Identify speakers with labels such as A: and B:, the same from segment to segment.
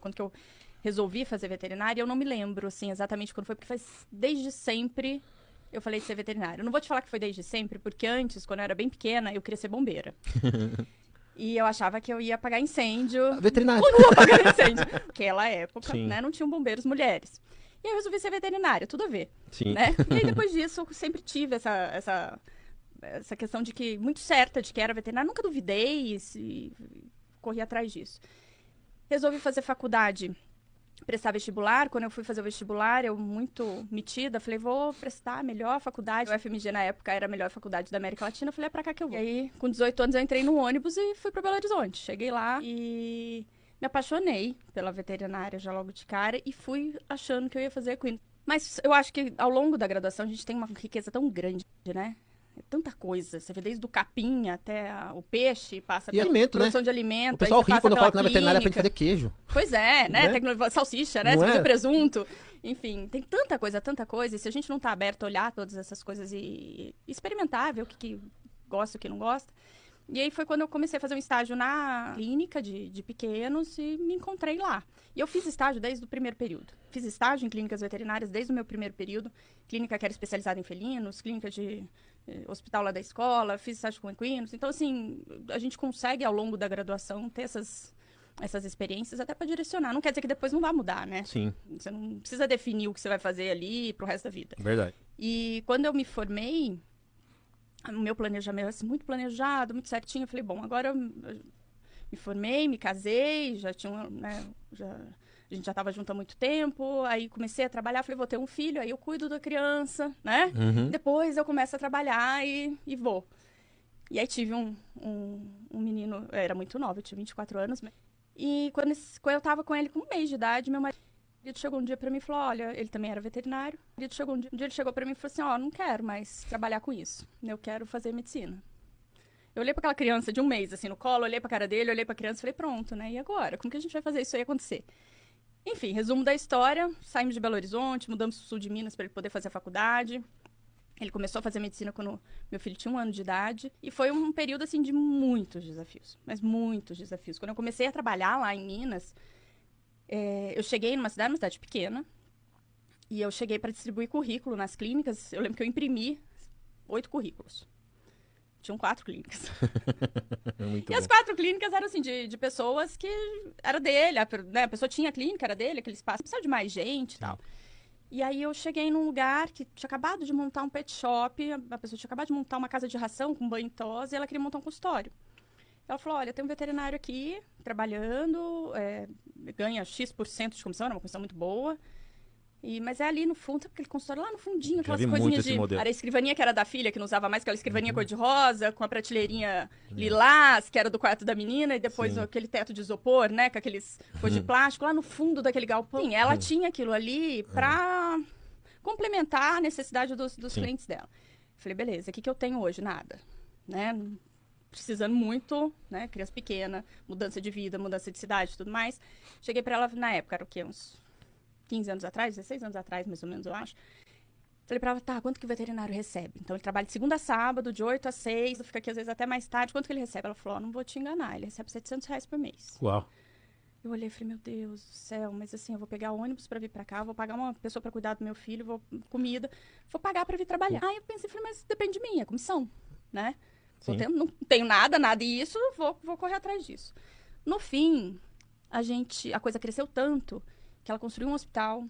A: quando que eu resolvi fazer veterinária, eu não me lembro, assim, exatamente quando foi, porque faz desde sempre eu falei de ser veterinária. Eu não vou te falar que foi desde sempre, porque antes, quando eu era bem pequena, eu queria ser bombeira. E eu achava que eu ia apagar incêndio.
B: Veterinária.
A: Continua apagando incêndio. Naquela época,
B: Sim.
A: né, não tinham bombeiros mulheres. E aí eu resolvi ser veterinária, tudo a ver,
B: Sim.
A: né? E aí depois disso, eu sempre tive essa questão de que, muito certa de que era veterinária, nunca duvidei e corri atrás disso. Resolvi fazer faculdade, prestar vestibular. Quando eu fui fazer o vestibular, eu muito metida, falei, vou prestar a melhor faculdade. O FMG na época era a melhor faculdade da América Latina, eu falei, é pra cá que eu vou. E aí, com 18 anos, eu entrei no ônibus e fui pra Belo Horizonte. Cheguei lá e me apaixonei pela veterinária já logo de cara e fui achando que eu ia fazer equino. Mas eu acho que ao longo da graduação a gente tem uma riqueza tão grande, né? É tanta coisa. Você vê desde o capim até o peixe, passa pela
B: alimento,
A: produção
B: né?
A: de alimento.
B: O pessoal
A: aí você
B: ri
A: passa
B: quando eu
A: pela
B: falo que na veterinária pra gente
A: clínica.
B: fazer queijo.
A: Pois é, né?
B: Né?
A: Salsicha, né?
B: Não
A: Você
B: é?
A: fazer presunto. Enfim, tem tanta coisa. E se a gente não tá aberto a olhar todas essas coisas e experimentar, ver o que gosta, o que não gosta. E aí foi quando eu comecei a fazer um estágio na clínica de pequenos e me encontrei lá. E eu fiz estágio desde o primeiro período. Fiz estágio em clínicas veterinárias desde o meu primeiro período. Clínica que era especializada em felinos, clínica de hospital lá da escola, fiz estágio com equinos. Então, assim, a gente consegue ao longo da graduação ter essas experiências até para direcionar. Não quer dizer que depois não vai mudar, né?
B: Sim.
A: Você não precisa definir o que você vai fazer ali pro resto da vida.
B: Verdade.
A: E quando eu me formei, o meu planejamento assim, muito planejado, muito certinho. Eu falei, bom, agora eu me formei, me casei, já tinha, né, a gente já estava junto há muito tempo, aí comecei a trabalhar, falei, vou ter um filho, aí eu cuido da criança, né?
B: Uhum.
A: Depois eu começo a trabalhar e vou. E aí tive um menino, eu era muito nova, eu tinha 24 anos, e quando eu tava com ele com 1 mês de idade, meu marido chegou um dia pra mim e falou, olha, ele também era veterinário, um dia ele chegou pra mim e falou assim, ó, não quero mais trabalhar com isso, eu quero fazer medicina. Eu olhei pra aquela criança de 1 mês, assim, no colo, olhei pra cara dele, olhei pra criança e falei, pronto, né, e agora? Como que a gente vai fazer isso aí acontecer? Enfim, resumo da história, saímos de Belo Horizonte, mudamos pro sul de Minas pra ele poder fazer a faculdade. Ele começou a fazer medicina quando meu filho tinha 1 ano de idade. E foi um período, assim, de muitos desafios. Mas muitos desafios. Quando eu comecei a trabalhar lá em Minas, eu cheguei numa cidade pequena. E eu cheguei para distribuir currículo nas clínicas. Eu lembro que eu imprimi 8 currículos. Tinham 4 clínicas.
B: Muito
A: E
B: bom.
A: as 4 clínicas eram, assim, de pessoas que era dele. Né? A pessoa tinha a clínica, era dele, aquele espaço. Precisava de mais gente e tal. E aí eu cheguei num lugar que tinha acabado de montar um pet shop, a pessoa tinha acabado de montar uma casa de ração com banho e tosa, e ela queria montar um consultório. Ela falou, olha, tem um veterinário aqui, trabalhando, ganha X% de comissão, era uma comissão muito boa, mas é ali no fundo, sabe aquele consultório lá no fundinho, aquelas
B: vi muito
A: coisinhas
B: esse
A: de...
B: modelo.
A: Era a escrivaninha que era da filha, que não usava mais, aquela escrivaninha cor-de-rosa, com a prateleirinha lilás, que era do quarto da menina, e depois
B: Sim.
A: aquele teto de isopor, né, com aqueles coisas de plástico, lá no fundo daquele galpão. Sim, ela tinha aquilo ali pra complementar a necessidade dos clientes dela. Falei, beleza, o que eu tenho hoje? Nada, né? Precisando muito, né? Criança pequena, mudança de vida, mudança de cidade, tudo mais. Cheguei pra ela, na época, era o quê? Uns 15 anos atrás, 16 anos atrás, mais ou menos, eu acho. Falei pra ela, tá, quanto que o veterinário recebe? Então, ele trabalha de segunda a sábado, de 8 a 6, fica aqui às vezes até mais tarde. Quanto que ele recebe? Ela falou, ó, não vou te enganar, ele recebe R$700 por mês.
B: Uau.
A: Eu olhei e falei, meu Deus do céu, mas assim, eu vou pegar ônibus pra vir pra cá, vou pagar uma pessoa pra cuidar do meu filho, vou comida, vou pagar pra vir trabalhar. Aí eu pensei, falei, mas depende de mim, é comissão, né? Não tenho nada isso, vou correr atrás disso. No fim, a coisa cresceu tanto que ela construiu um hospital.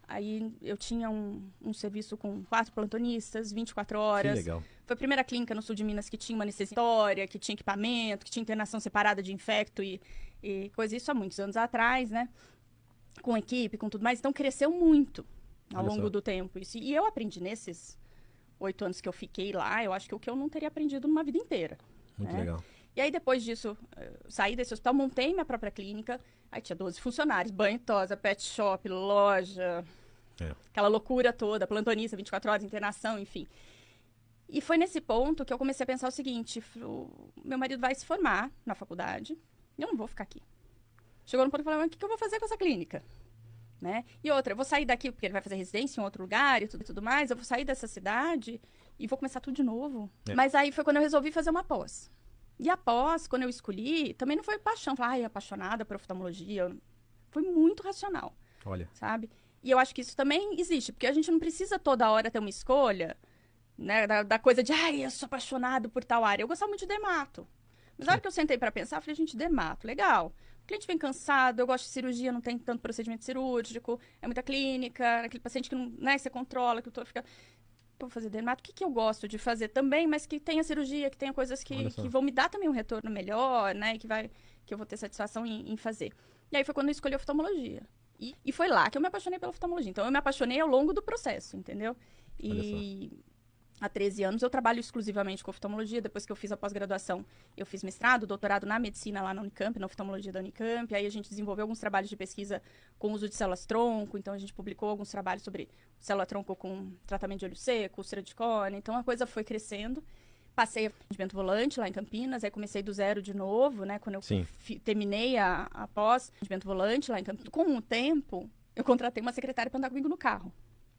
A: Aí eu tinha um serviço com 4 plantonistas, 24 horas.
B: Que legal.
A: Foi a primeira clínica no sul de Minas que tinha uma necessitória, que tinha equipamento, que tinha internação separada de infecto e coisa. Isso há muitos anos atrás, né? Com equipe, com tudo mais. Então cresceu muito ao longo do tempo. Isso. E eu aprendi nesses 8 anos que eu fiquei lá, eu acho que o que eu não teria aprendido numa vida inteira.
B: Muito
A: né?
B: legal.
A: E aí, depois disso, saí desse hospital, montei minha própria clínica. Aí tinha 12 funcionários, banho e tosa, pet shop, loja, aquela loucura toda, plantonista, 24 horas, internação, enfim. E foi nesse ponto que eu comecei a pensar o seguinte, meu marido vai se formar na faculdade, e eu não vou ficar aqui. Chegou no ponto que eu falei, mas o que eu vou fazer com essa clínica? Né? E outra, eu vou sair daqui, porque ele vai fazer residência em outro lugar e tudo mais, eu vou sair dessa cidade e vou começar tudo de novo. Mas aí foi quando eu resolvi fazer uma pós. E a pós, quando eu escolhi, também não foi paixão. Falei, apaixonada por oftalmologia. Foi muito racional,
B: Olha.
A: sabe? E eu acho que isso também existe, porque a gente não precisa toda hora ter uma escolha, né? Da coisa de, ai, eu sou apaixonado por tal área. Eu gostava muito de dermato. Mas na hora que eu sentei pra pensar, eu falei, gente, dermato, legal. O cliente vem cansado, eu gosto de cirurgia, não tem tanto procedimento cirúrgico, é muita clínica, aquele paciente que não, né, você controla, que o doutor fica. Vou fazer dermato, o que, que eu gosto de fazer também, mas que tenha cirurgia, que tenha coisas
B: Olha
A: que
B: só.
A: vão me dar também um retorno melhor, né? Que eu vou ter satisfação em fazer. E aí foi quando eu escolhi a oftalmologia. E foi lá que eu me apaixonei pela oftalmologia. Então eu me apaixonei ao longo do processo, entendeu?
B: Olha só.
A: E há 13 anos eu trabalho exclusivamente com oftalmologia. Depois que eu fiz a pós-graduação, eu fiz mestrado, doutorado na medicina lá na Unicamp, na oftalmologia da Unicamp. Aí a gente desenvolveu alguns trabalhos de pesquisa com uso de células-tronco. Então a gente publicou alguns trabalhos sobre célula-tronco com tratamento de olho seco, úlcera de córnea. Então a coisa foi crescendo. Passei a atendimento volante lá em Campinas, aí comecei do zero de novo, né? Quando eu
B: Sim.
A: terminei a pós, atendimento volante lá em Campinas. Com o tempo, eu contratei uma secretária para andar comigo no carro.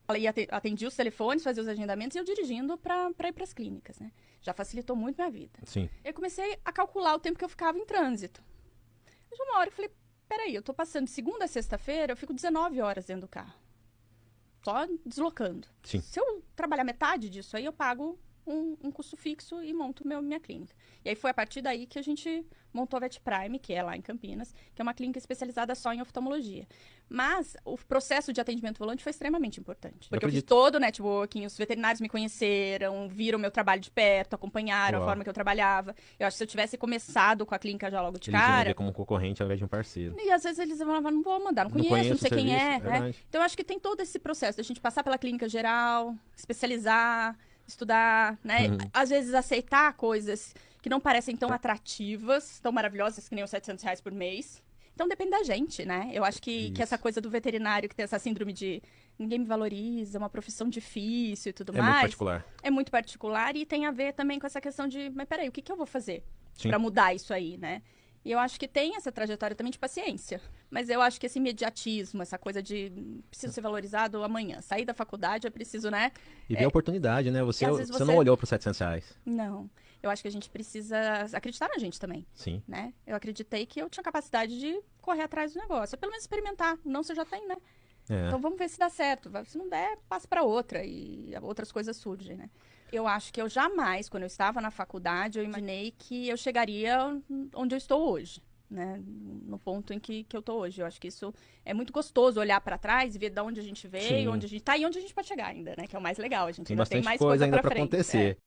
A: Ela ia atendia os telefones, fazia os agendamentos e eu dirigindo para ir para as clínicas, né? Já facilitou muito minha vida.
B: Sim.
A: Eu comecei a calcular o tempo que eu ficava em trânsito. Mas uma hora eu falei, peraí, eu tô passando de segunda a sexta-feira, eu fico 19 horas dentro do carro. Só deslocando.
B: Sim.
A: Se eu trabalhar metade disso aí, eu pago um custo fixo e monto minha clínica. E aí foi a partir daí que a gente montou a Vet Prime, que é lá em Campinas, que é uma clínica especializada só em oftalmologia. Mas o processo de atendimento volante foi extremamente importante. Porque eu fiz
B: acredito.
A: todo o networking, os veterinários me conheceram, viram meu trabalho de perto, acompanharam
B: Uau.
A: a forma que eu trabalhava. Eu acho que se eu tivesse começado com a clínica já logo de
B: Eles iam
A: cara...
B: ver como um concorrente ao invés de um parceiro.
A: E às vezes eles falavam, não vou mandar, não
B: Não
A: conheço, não
B: conheço
A: sei
B: o
A: quem
B: serviço,
A: é, né?
B: verdade.
A: Então eu acho que tem todo esse processo da gente passar pela clínica geral, especializar, estudar, né?
B: Uhum.
A: Às vezes aceitar coisas que não parecem tão atrativas, tão maravilhosas que nem os R$ 700 por mês. Então depende da gente, né? Eu acho que essa
B: Isso.
A: coisa do veterinário que tem essa síndrome de ninguém me valoriza, é uma profissão difícil e tudo
B: É muito
A: mais.
B: particular.
A: É muito particular e tem a ver também com essa questão de, mas peraí, o que eu vou fazer
B: Sim.
A: pra mudar isso aí, né? E eu acho que tem essa trajetória também de paciência. Mas eu acho que esse imediatismo, essa coisa de preciso ser valorizado amanhã. Sair da faculdade é preciso, né?
B: E ver a oportunidade, né? Você,
A: e às vezes
B: você
A: você-
B: não olhou para os R$ 700.
A: Não. Eu acho que a gente precisa acreditar na gente também,
B: Sim.
A: né? Eu acreditei que eu tinha capacidade de correr atrás do negócio. Pelo menos experimentar. Não, você já tem, né?
B: É.
A: Então vamos ver se dá certo. Se não der, passa para outra e outras coisas surgem, né? Eu acho que eu jamais, quando eu estava na faculdade, eu imaginei que eu chegaria onde eu estou hoje, né? No ponto em que eu estou hoje. Eu acho que isso é muito gostoso olhar para trás e ver de onde a gente veio,
B: Sim.
A: onde a gente está e onde a gente pode chegar ainda, né? Que é o mais legal. A gente
B: Tem
A: ainda tem
B: bastante
A: mais
B: coisa
A: coisa
B: ainda
A: para
B: para
A: frente.
B: acontecer.